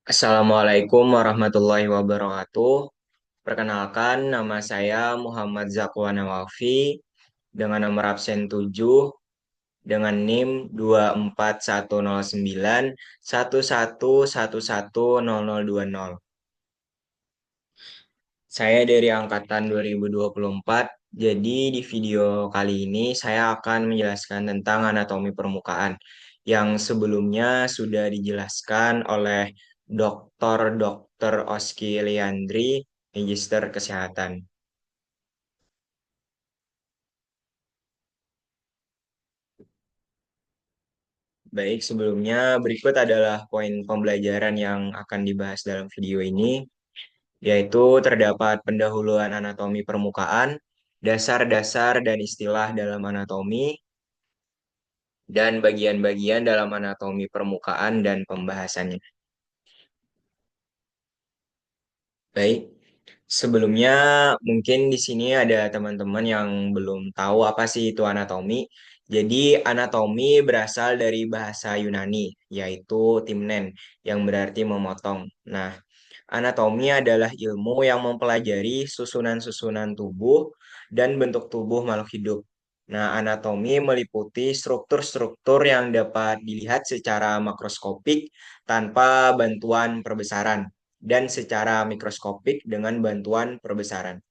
Assalamualaikum warahmatullahi wabarakatuh. Perkenalkan, nama saya Muhammad Zakwan Nawafi dengan nomor absen 7 dengan NIM 2410911110020. Saya dari angkatan 2024. Jadi di video kali ini saya akan menjelaskan tentang anatomi permukaan yang sebelumnya sudah dijelaskan oleh Dr. Oski Leandri, Magister Kesehatan. Baik, sebelumnya berikut adalah poin pembelajaran yang akan dibahas dalam video ini, yaitu terdapat pendahuluan anatomi permukaan, dasar-dasar dan istilah dalam anatomi, dan bagian-bagian dalam anatomi permukaan dan pembahasannya. Baik, sebelumnya mungkin di sini ada teman-teman yang belum tahu apa sih itu anatomi. Jadi anatomi berasal dari bahasa Yunani, yaitu timnen, yang berarti memotong. Nah, anatomi adalah ilmu yang mempelajari susunan-susunan tubuh dan bentuk tubuh makhluk hidup. Nah, anatomi meliputi struktur-struktur yang dapat dilihat secara makroskopik tanpa bantuan perbesaran dan secara mikroskopik dengan bantuan perbesaran.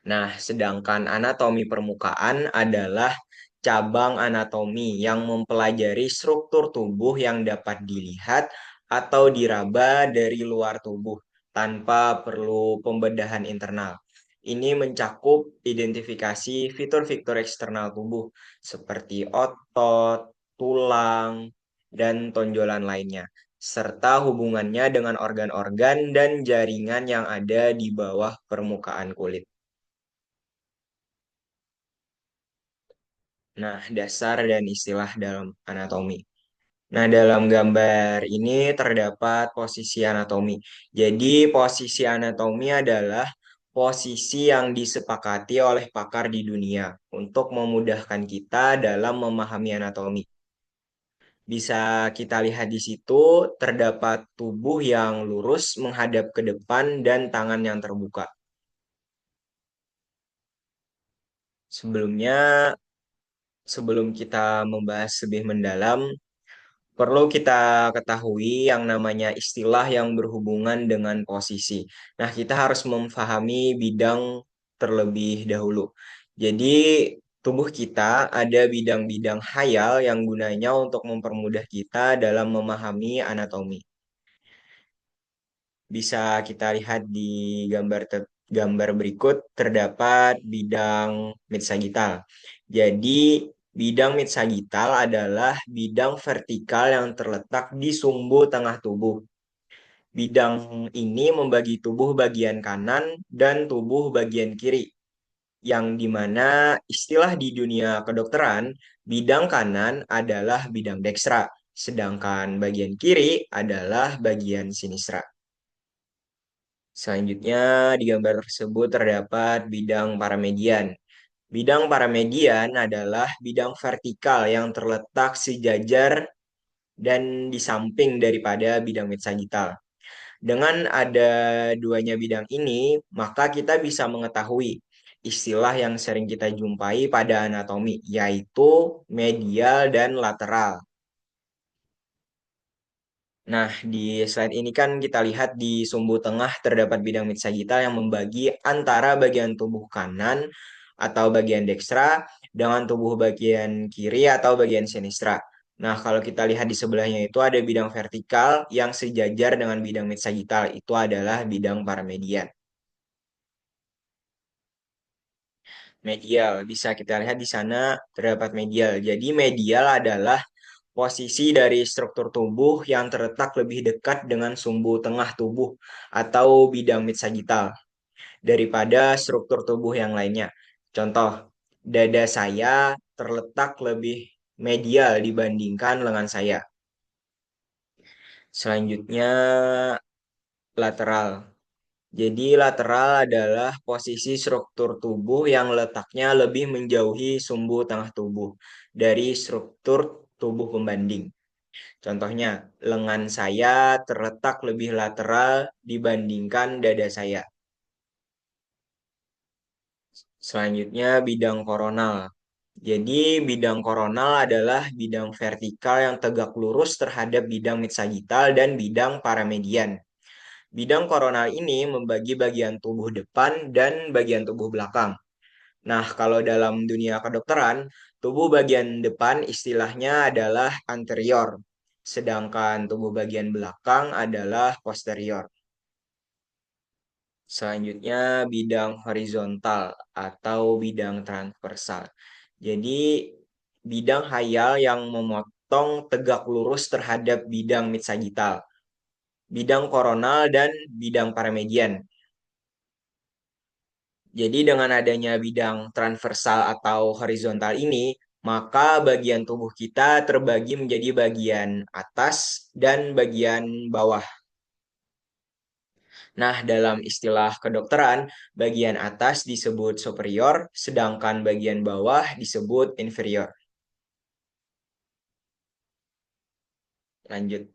Nah, sedangkan anatomi permukaan adalah cabang anatomi yang mempelajari struktur tubuh yang dapat dilihat atau diraba dari luar tubuh tanpa perlu pembedahan internal. Ini mencakup identifikasi fitur-fitur eksternal tubuh seperti otot, tulang, dan tonjolan lainnya, serta hubungannya dengan organ-organ dan jaringan yang ada di bawah permukaan kulit. Nah, dasar dan istilah dalam anatomi. Nah, dalam gambar ini terdapat posisi anatomi. Jadi, posisi anatomi adalah posisi yang disepakati oleh pakar di dunia untuk memudahkan kita dalam memahami anatomi. Bisa kita lihat di situ terdapat tubuh yang lurus menghadap ke depan dan tangan yang terbuka. Sebelumnya, sebelum kita membahas lebih mendalam, perlu kita ketahui yang namanya istilah yang berhubungan dengan posisi. Nah, kita harus memahami bidang terlebih dahulu. Jadi, tubuh kita ada bidang-bidang hayal yang gunanya untuk mempermudah kita dalam memahami anatomi. Bisa kita lihat di gambar berikut terdapat bidang mid-sagittal. Jadi, bidang mid-sagittal adalah bidang vertikal yang terletak di sumbu tengah tubuh. Bidang ini membagi tubuh bagian kanan dan tubuh bagian kiri, yang dimana istilah di dunia kedokteran, bidang kanan adalah bidang dekstra, sedangkan bagian kiri adalah bagian sinistra. Selanjutnya, di gambar tersebut terdapat bidang paramedian. Bidang paramedian adalah bidang vertikal yang terletak sejajar dan di samping daripada bidang mid-sagittal. Dengan ada duanya bidang ini, maka kita bisa mengetahui istilah yang sering kita jumpai pada anatomi, yaitu medial dan lateral. Nah, di slide ini kan kita lihat di sumbu tengah terdapat bidang mid-sagittal yang membagi antara bagian tubuh kanan atau bagian dekstra dengan tubuh bagian kiri atau bagian sinistra. Nah, kalau kita lihat di sebelahnya itu ada bidang vertikal yang sejajar dengan bidang mid-sagittal. Itu adalah bidang paramedian. Medial, bisa kita lihat di sana terdapat medial. Jadi medial adalah posisi dari struktur tubuh yang terletak lebih dekat dengan sumbu tengah tubuh atau bidang mid-sagittal daripada struktur tubuh yang lainnya. Contoh, dada saya terletak lebih medial dibandingkan lengan saya. Selanjutnya, lateral. Jadi lateral adalah posisi struktur tubuh yang letaknya lebih menjauhi sumbu tengah tubuh dari struktur tubuh pembanding. Contohnya, lengan saya terletak lebih lateral dibandingkan dada saya. Selanjutnya, bidang koronal. Jadi, bidang koronal adalah bidang vertikal yang tegak lurus terhadap bidang mid-sagittal dan bidang paramedian. Bidang koronal ini membagi bagian tubuh depan dan bagian tubuh belakang. Nah, kalau dalam dunia kedokteran, tubuh bagian depan istilahnya adalah anterior, sedangkan tubuh bagian belakang adalah posterior. Selanjutnya, bidang horizontal atau bidang transversal. Jadi, bidang hayal yang memotong tegak lurus terhadap bidang mid-sagittal, bidang koronal, dan bidang paramedian. Jadi dengan adanya bidang transversal atau horizontal ini, maka bagian tubuh kita terbagi menjadi bagian atas dan bagian bawah. Nah, dalam istilah kedokteran, bagian atas disebut superior, sedangkan bagian bawah disebut inferior. Lanjut.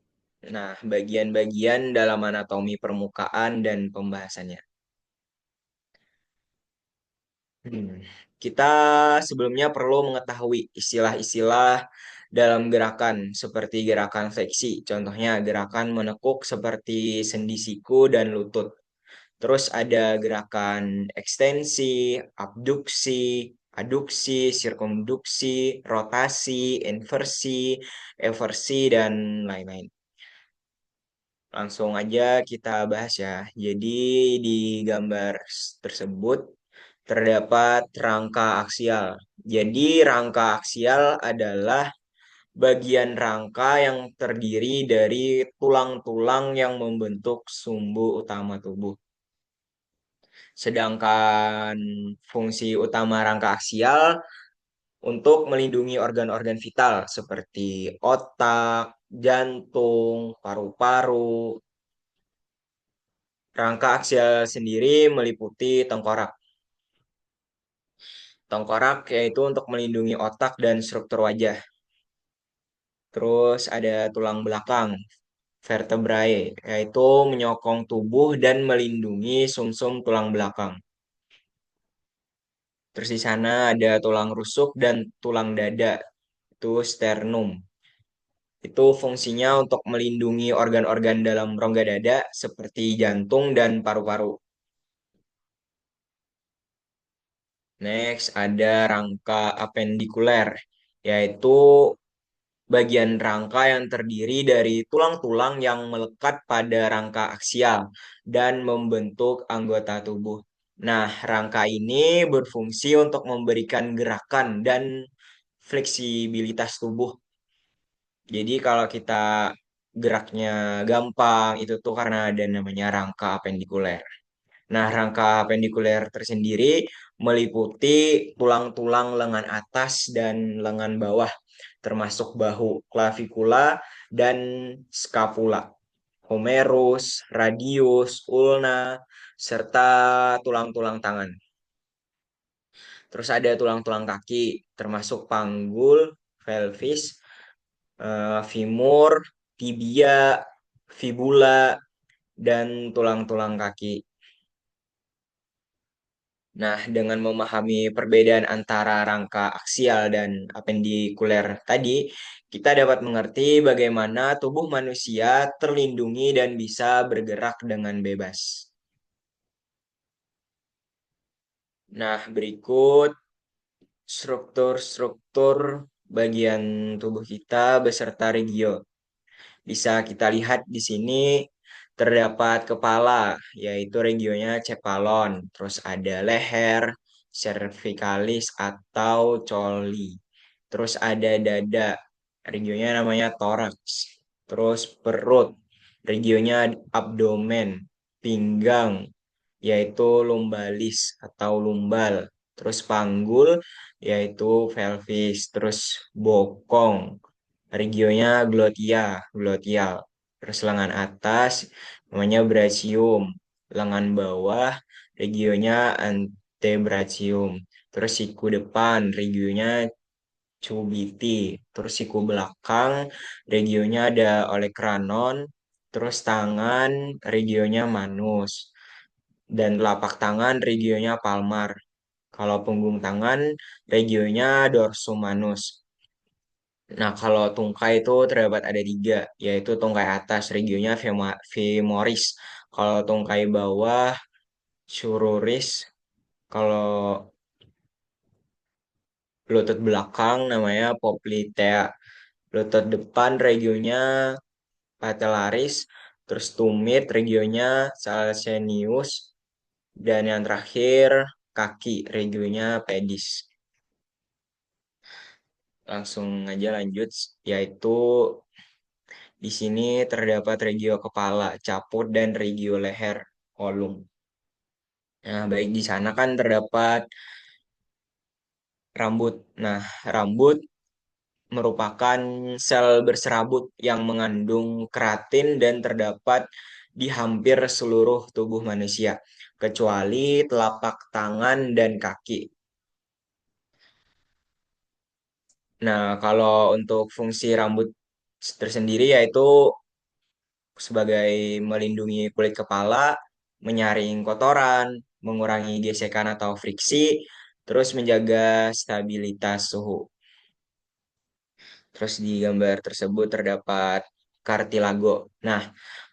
Nah, bagian-bagian dalam anatomi permukaan dan pembahasannya. Hmm. Kita sebelumnya perlu mengetahui istilah-istilah dalam gerakan seperti gerakan fleksi. Contohnya gerakan menekuk seperti sendi siku dan lutut. Terus ada gerakan ekstensi, abduksi, aduksi, sirkumduksi, rotasi, inversi, eversi, dan lain-lain. Langsung aja kita bahas ya. Jadi di gambar tersebut terdapat rangka aksial. Jadi rangka aksial adalah bagian rangka yang terdiri dari tulang-tulang yang membentuk sumbu utama tubuh. Sedangkan fungsi utama rangka aksial untuk melindungi organ-organ vital seperti otak, jantung, paru-paru. Rangka aksial sendiri meliputi tengkorak. Tengkorak yaitu untuk melindungi otak dan struktur wajah. Terus ada tulang belakang, vertebrae, yaitu menyokong tubuh dan melindungi sumsum tulang belakang. Terus di sana ada tulang rusuk dan tulang dada, itu sternum. Itu fungsinya untuk melindungi organ-organ dalam rongga dada seperti jantung dan paru-paru. Next, ada rangka apendikuler, yaitu bagian rangka yang terdiri dari tulang-tulang yang melekat pada rangka aksial dan membentuk anggota tubuh. Nah, rangka ini berfungsi untuk memberikan gerakan dan fleksibilitas tubuh. Jadi kalau kita geraknya gampang, itu tuh karena ada namanya rangka apendikuler. Nah, rangka apendikuler tersendiri meliputi tulang-tulang lengan atas dan lengan bawah, termasuk bahu, klavikula, dan scapula, humerus, radius, ulna, serta tulang-tulang tangan. Terus ada tulang-tulang kaki, termasuk panggul, pelvis, femur, tibia, fibula, dan tulang-tulang kaki. Nah, dengan memahami perbedaan antara rangka aksial dan apendikuler tadi, kita dapat mengerti bagaimana tubuh manusia terlindungi dan bisa bergerak dengan bebas. Nah, berikut struktur-struktur bagian tubuh kita beserta regio. Bisa kita lihat di sini terdapat kepala, yaitu regionnya cephalon. Terus ada leher, cervicalis atau coli. Terus ada dada, regionnya namanya thorax. Terus perut, regionnya abdomen. Pinggang, yaitu lumbalis atau lumbal. Terus panggul, yaitu pelvis. Terus bokong, regionnya gluteal. Terus lengan atas namanya brachium. Lengan bawah regionnya antebrachium. Terus siku depan regionnya cubiti. Terus siku belakang regionnya ada olecranon, terus tangan regionnya manus, dan telapak tangan regionnya palmar. Kalau punggung tangan regionnya dorsomanus. Nah, kalau tungkai itu terdapat ada tiga, yaitu tungkai atas regionnya femoris. Kalau tungkai bawah sururis. Kalau lutut belakang namanya poplitea. Lutut depan regionnya patellaris. Terus tumit regionnya calcaneus. Dan yang terakhir kaki regionnya pedis. Langsung aja lanjut, yaitu di sini terdapat regio kepala, caput, dan regio leher, kolum. Nah, baik di sana kan terdapat rambut. Nah, rambut merupakan sel berserabut yang mengandung keratin dan terdapat di hampir seluruh tubuh manusia, kecuali telapak tangan dan kaki. Nah, kalau untuk fungsi rambut tersendiri yaitu sebagai melindungi kulit kepala, menyaring kotoran, mengurangi gesekan atau friksi, terus menjaga stabilitas suhu. Terus di gambar tersebut terdapat kartilago. Nah,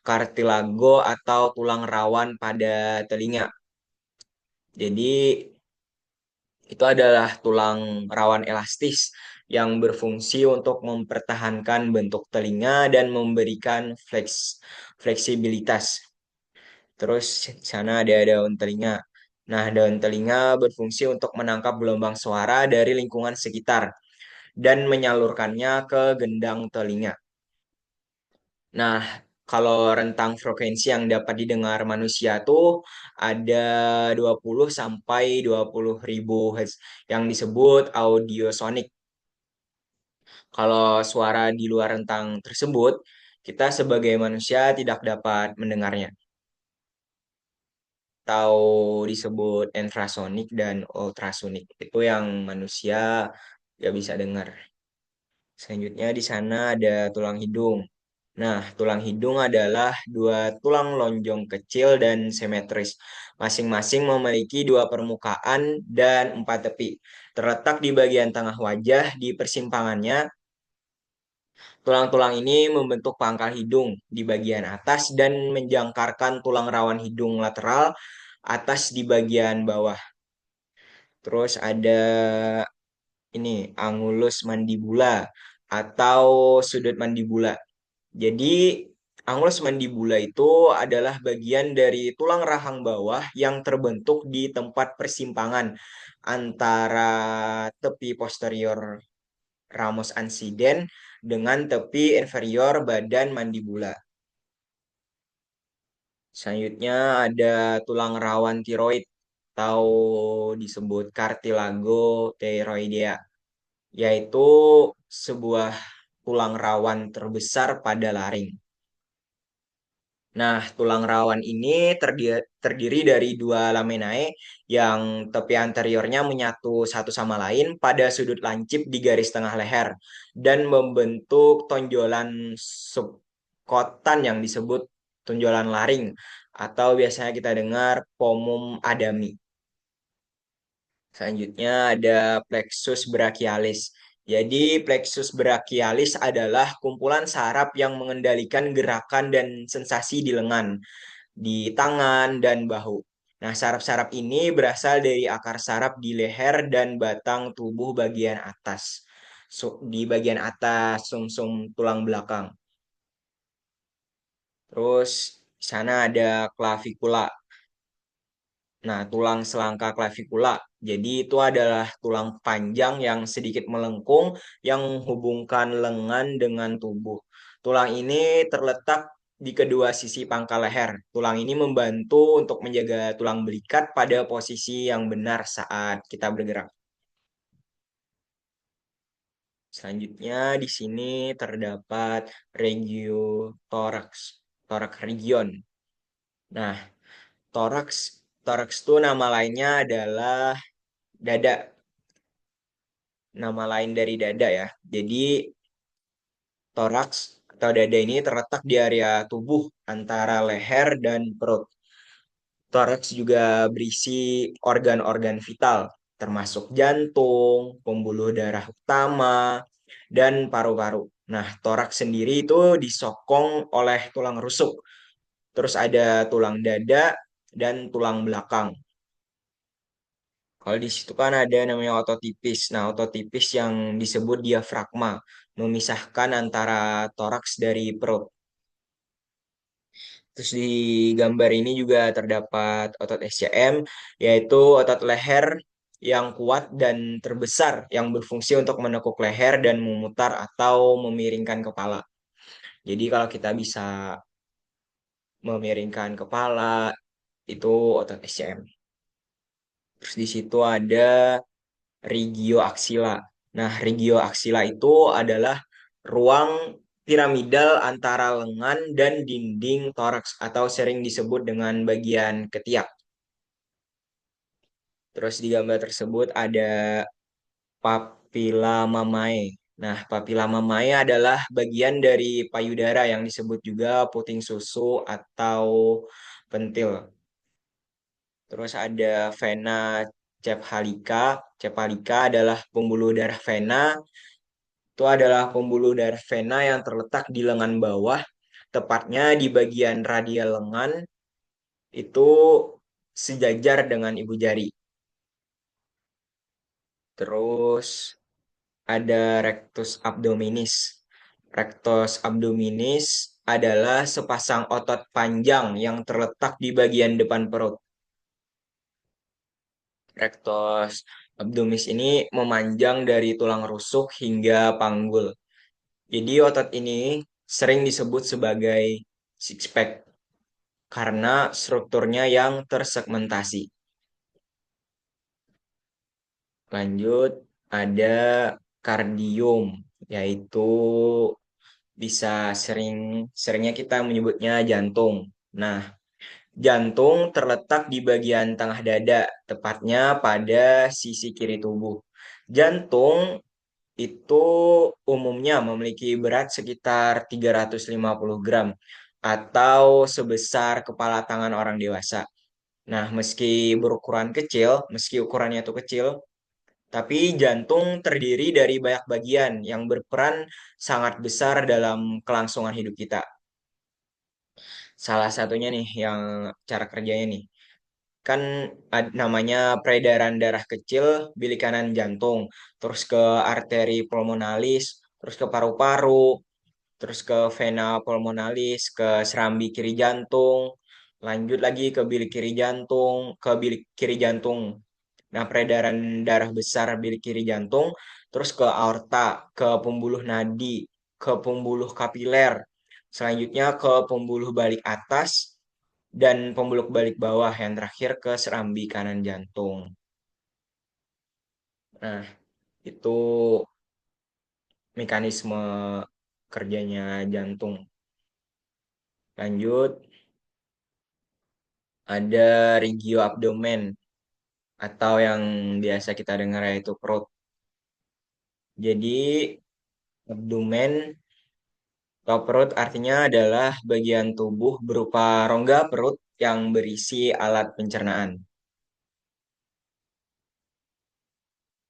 kartilago atau tulang rawan pada telinga. Jadi itu adalah tulang rawan elastis yang berfungsi untuk mempertahankan bentuk telinga dan memberikan fleksibilitas. Terus di sana ada daun telinga. Nah, daun telinga berfungsi untuk menangkap gelombang suara dari lingkungan sekitar dan menyalurkannya ke gendang telinga. Nah, kalau rentang frekuensi yang dapat didengar manusia tuh ada 20 sampai 20 ribu Hz yang disebut audiosonik. Kalau suara di luar rentang tersebut, kita sebagai manusia tidak dapat mendengarnya. Atau disebut infrasonik dan ultrasonik. Itu yang manusia nggak bisa dengar. Selanjutnya di sana ada tulang hidung. Nah, tulang hidung adalah dua tulang lonjong kecil dan simetris. Masing-masing memiliki dua permukaan dan empat tepi. Terletak di bagian tengah wajah di persimpangannya, tulang-tulang ini membentuk pangkal hidung di bagian atas dan menjangkarkan tulang rawan hidung lateral atas di bagian bawah. Terus ada ini angulus mandibula atau sudut mandibula. Jadi angulus mandibula itu adalah bagian dari tulang rahang bawah yang terbentuk di tempat persimpangan antara tepi posterior ramus ansiden dengan tepi inferior badan mandibula. Selanjutnya ada tulang rawan tiroid atau disebut cartilago thyroidea, yaitu sebuah tulang rawan terbesar pada laring. Nah, tulang rawan ini terdiri dari dua laminae yang tepi anteriornya menyatu satu sama lain pada sudut lancip di garis tengah leher dan membentuk tonjolan subkotan yang disebut tonjolan laring atau biasanya kita dengar pomum adami. Selanjutnya ada plexus brachialis. Jadi plexus brachialis adalah kumpulan saraf yang mengendalikan gerakan dan sensasi di lengan, di tangan, dan bahu. Nah, saraf-saraf ini berasal dari akar saraf di leher dan batang tubuh bagian atas. Di bagian atas sumsum tulang belakang. Terus di sana ada klavikula. Nah, tulang selangka klavikula. Jadi itu adalah tulang panjang yang sedikit melengkung yang menghubungkan lengan dengan tubuh. Tulang ini terletak di kedua sisi pangkal leher. Tulang ini membantu untuk menjaga tulang belikat pada posisi yang benar saat kita bergerak. Selanjutnya di sini terdapat regio thorax, thorax region. Nah, thorax, thorax itu nama lainnya adalah dada. nama lain dari dada ya. Jadi toraks atau dada ini terletak di area tubuh antara leher dan perut. Toraks juga berisi organ-organ vital, termasuk jantung, pembuluh darah utama, dan paru-paru. Nah, toraks sendiri itu disokong oleh tulang rusuk. Terus ada tulang dada dan tulang belakang. Kalau di situ kan ada namanya otot tipis. Nah, otot tipis yang disebut diafragma, memisahkan antara toraks dari perut. Terus di gambar ini juga terdapat otot SCM, yaitu otot leher yang kuat dan terbesar yang berfungsi untuk menekuk leher dan memutar atau memiringkan kepala. Jadi kalau kita bisa memiringkan kepala, itu otot SCM. Terus di situ ada regioaksila. Nah, regioaksila itu adalah ruang piramidal antara lengan dan dinding toraks atau sering disebut dengan bagian ketiak. Terus di gambar tersebut ada papila mamae. Nah, papila mamae adalah bagian dari payudara yang disebut juga puting susu atau pentil. Terus ada vena cephalica. Cephalica adalah pembuluh darah vena. Itu adalah pembuluh darah vena yang terletak di lengan bawah, tepatnya di bagian radial lengan, itu sejajar dengan ibu jari. Terus ada rectus abdominis. Rectus abdominis adalah sepasang otot panjang yang terletak di bagian depan perut. Rectus abdominis ini memanjang dari tulang rusuk hingga panggul. Jadi otot ini sering disebut sebagai six pack karena strukturnya yang tersegmentasi. Lanjut, ada kardium, yaitu bisa seringnya kita menyebutnya jantung. Nah, jantung terletak di bagian tengah dada, tepatnya pada sisi kiri tubuh. Jantung itu umumnya memiliki berat sekitar 350 gram atau sebesar kepala tangan orang dewasa. Nah, meski ukurannya itu kecil, tapi jantung terdiri dari banyak bagian yang berperan sangat besar dalam kelangsungan hidup kita. Salah satunya nih yang cara kerjanya nih. Kan namanya peredaran darah kecil bilik kanan jantung, terus ke arteri pulmonalis, terus ke paru-paru, terus ke vena pulmonalis, ke serambi kiri jantung, lanjut lagi ke bilik kiri jantung, ke bilik kiri jantung. Nah, peredaran darah besar bilik kiri jantung, terus ke aorta, ke pembuluh nadi, ke pembuluh kapiler, selanjutnya ke pembuluh balik atas, dan pembuluh balik bawah yang terakhir ke serambi kanan jantung. Nah, itu mekanisme kerjanya jantung. Lanjut, ada regio abdomen atau yang biasa kita dengar yaitu perut. Jadi, abdomen atau perut artinya adalah bagian tubuh berupa rongga perut yang berisi alat pencernaan.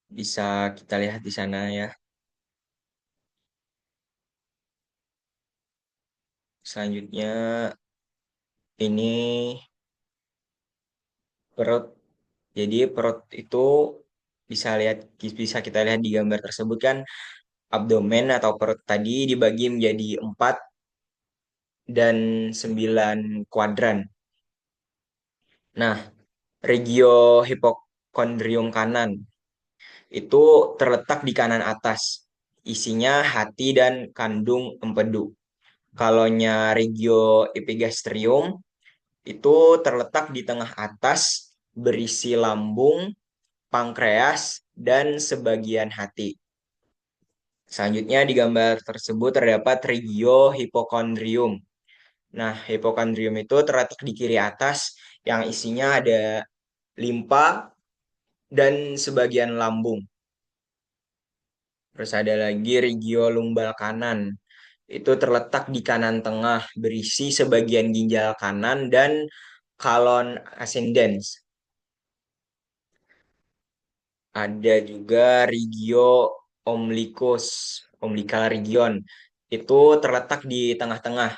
Bisa kita lihat di sana ya. Selanjutnya ini perut. Jadi perut itu bisa kita lihat di gambar tersebut kan abdomen atau perut tadi dibagi menjadi 4 dan 9 kuadran. Nah, regio hipokondrium kanan itu terletak di kanan atas. Isinya hati dan kandung empedu. Kalonya regio epigastrium itu terletak di tengah atas, berisi lambung, pankreas, dan sebagian hati. Selanjutnya di gambar tersebut terdapat regio hipokondrium. Nah, hipokondrium itu terletak di kiri atas yang isinya ada limpa dan sebagian lambung. Terus ada lagi regio lumbal kanan. Itu terletak di kanan tengah, berisi sebagian ginjal kanan dan colon ascendens. Ada juga regio omblicus, umbilical region. Itu terletak di tengah-tengah.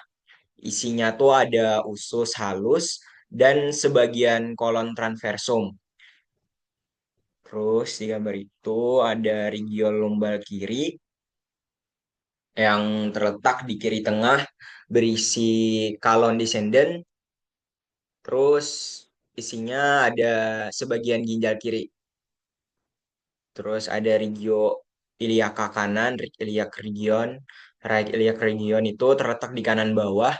Isinya tuh ada usus halus dan sebagian kolon transversum. Terus di gambar itu ada regio lumbal kiri yang terletak di kiri tengah berisi kalon descendant. Terus isinya ada sebagian ginjal kiri. Terus ada regio iliaka kanan, iliac region. Right iliac region itu terletak di kanan bawah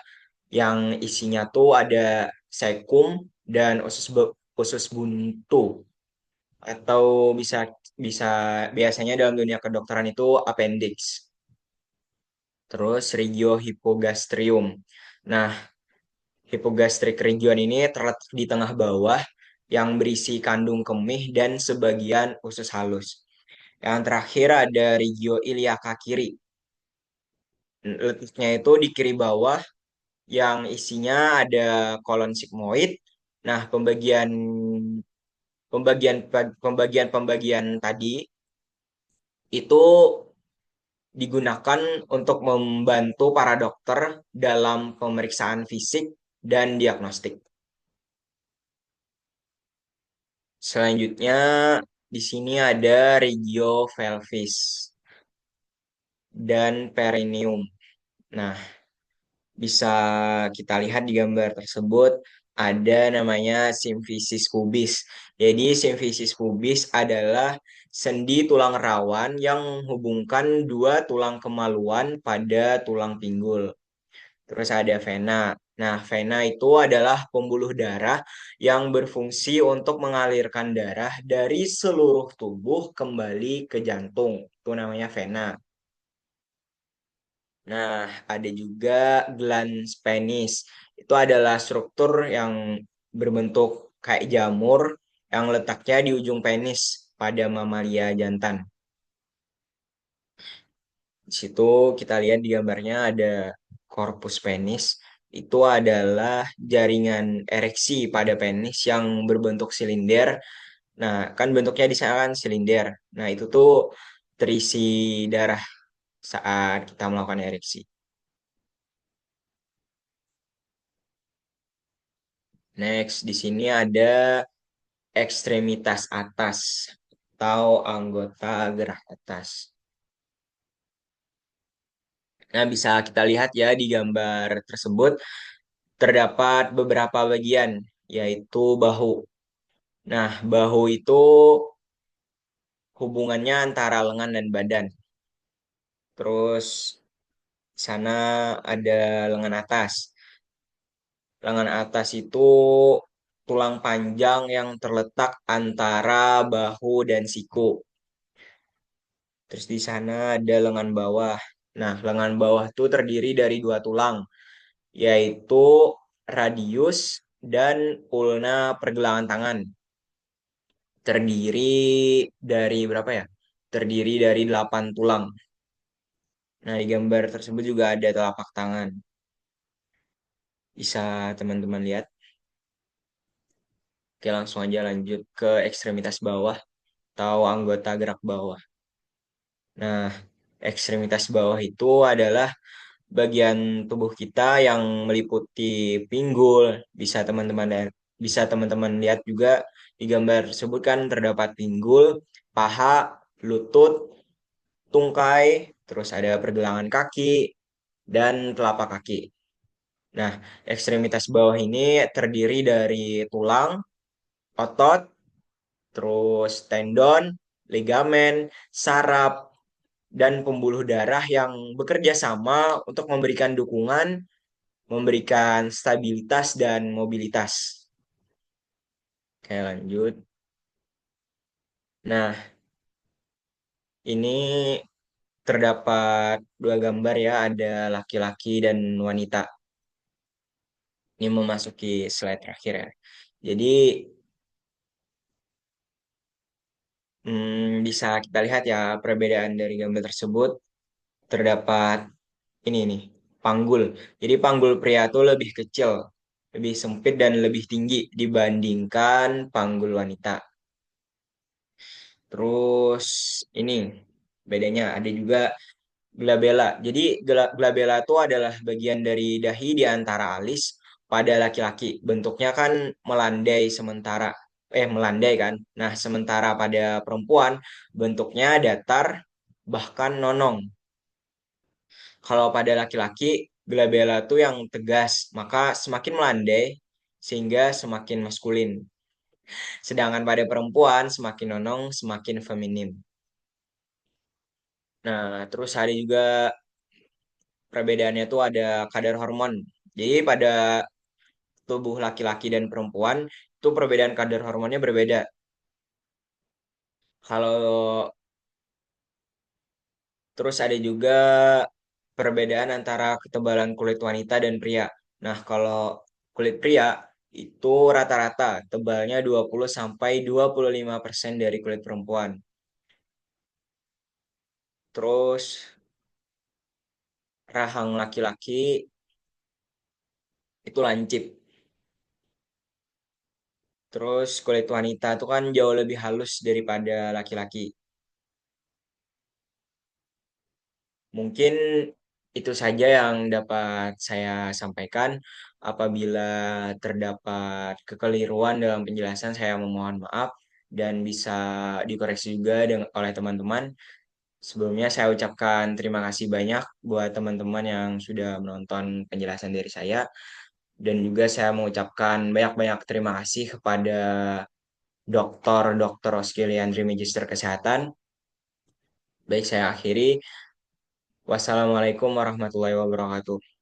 yang isinya tuh ada cecum dan usus buntu atau bisa bisa biasanya dalam dunia kedokteran itu appendix. Terus regio hypogastrium. Nah, hypogastric region ini terletak di tengah bawah yang berisi kandung kemih dan sebagian usus halus. Yang terakhir ada regio iliaka kiri. Letaknya itu di kiri bawah yang isinya ada kolon sigmoid. Nah, pembagian tadi itu digunakan untuk membantu para dokter dalam pemeriksaan fisik dan diagnostik. Selanjutnya di sini ada regio pelvis dan perineum. Nah, bisa kita lihat di gambar tersebut ada namanya simfisis pubis. Jadi simfisis pubis adalah sendi tulang rawan yang menghubungkan dua tulang kemaluan pada tulang pinggul. Terus ada vena. Nah, vena itu adalah pembuluh darah yang berfungsi untuk mengalirkan darah dari seluruh tubuh kembali ke jantung. Itu namanya vena. Nah, ada juga glans penis. Itu adalah struktur yang berbentuk kayak jamur yang letaknya di ujung penis pada mamalia jantan. Di situ kita lihat di gambarnya ada corpus penis. Itu adalah jaringan ereksi pada penis yang berbentuk silinder. Nah, kan bentuknya di sana kan silinder. Nah, itu tuh terisi darah saat kita melakukan ereksi. Next, di sini ada ekstremitas atas atau anggota gerak atas. Nah, bisa kita lihat ya di gambar tersebut terdapat beberapa bagian, yaitu bahu. Nah, bahu itu hubungannya antara lengan dan badan. Terus di sana ada lengan atas. Lengan atas itu tulang panjang yang terletak antara bahu dan siku. Terus di sana ada lengan bawah. Nah, lengan bawah itu terdiri dari dua tulang, yaitu radius dan ulna pergelangan tangan. Terdiri dari berapa ya? Terdiri dari 8 tulang. Nah, di gambar tersebut juga ada telapak tangan. Bisa teman-teman lihat. Oke, langsung aja lanjut ke ekstremitas bawah atau anggota gerak bawah. Nah, ekstremitas bawah itu adalah bagian tubuh kita yang meliputi pinggul. Bisa teman-teman lihat juga di gambar tersebut kan terdapat pinggul, paha, lutut, tungkai, terus ada pergelangan kaki dan telapak kaki. Nah, ekstremitas bawah ini terdiri dari tulang, otot, terus tendon, ligamen, saraf, dan pembuluh darah yang bekerja sama untuk memberikan dukungan, memberikan stabilitas dan mobilitas. Oke, lanjut. Nah, ini terdapat dua gambar ya, ada laki-laki dan wanita. Ini memasuki slide terakhir ya. Jadi, Bisa kita lihat ya perbedaan dari gambar tersebut. Terdapat ini nih, panggul. Jadi panggul pria itu lebih kecil, lebih sempit dan lebih tinggi dibandingkan panggul wanita. Terus ini bedanya ada juga glabella. Jadi glabella itu adalah bagian dari dahi di antara alis pada laki-laki. Bentuknya kan melandai sementara melandai kan. Nah, sementara pada perempuan bentuknya datar bahkan nonong. Kalau pada laki-laki glabella itu yang tegas, maka semakin melandai sehingga semakin maskulin. Sedangkan pada perempuan semakin nonong, semakin feminim. Nah, terus ada juga perbedaannya tuh ada kadar hormon. Jadi pada tubuh laki-laki dan perempuan itu perbedaan kadar hormonnya berbeda. Kalau terus ada juga perbedaan antara ketebalan kulit wanita dan pria. Nah, kalau kulit pria itu rata-rata tebalnya 20 sampai 25% dari kulit perempuan. Terus rahang laki-laki itu lancip. Terus kulit wanita itu kan jauh lebih halus daripada laki-laki. Mungkin itu saja yang dapat saya sampaikan. Apabila terdapat kekeliruan dalam penjelasan, saya memohon maaf dan bisa dikoreksi juga oleh teman-teman. Sebelumnya saya ucapkan terima kasih banyak buat teman-teman yang sudah menonton penjelasan dari saya. Dan juga saya mengucapkan banyak-banyak terima kasih kepada Dr. Oski Liandri Magister Kesehatan. Baik, saya akhiri. Wassalamualaikum warahmatullahi wabarakatuh.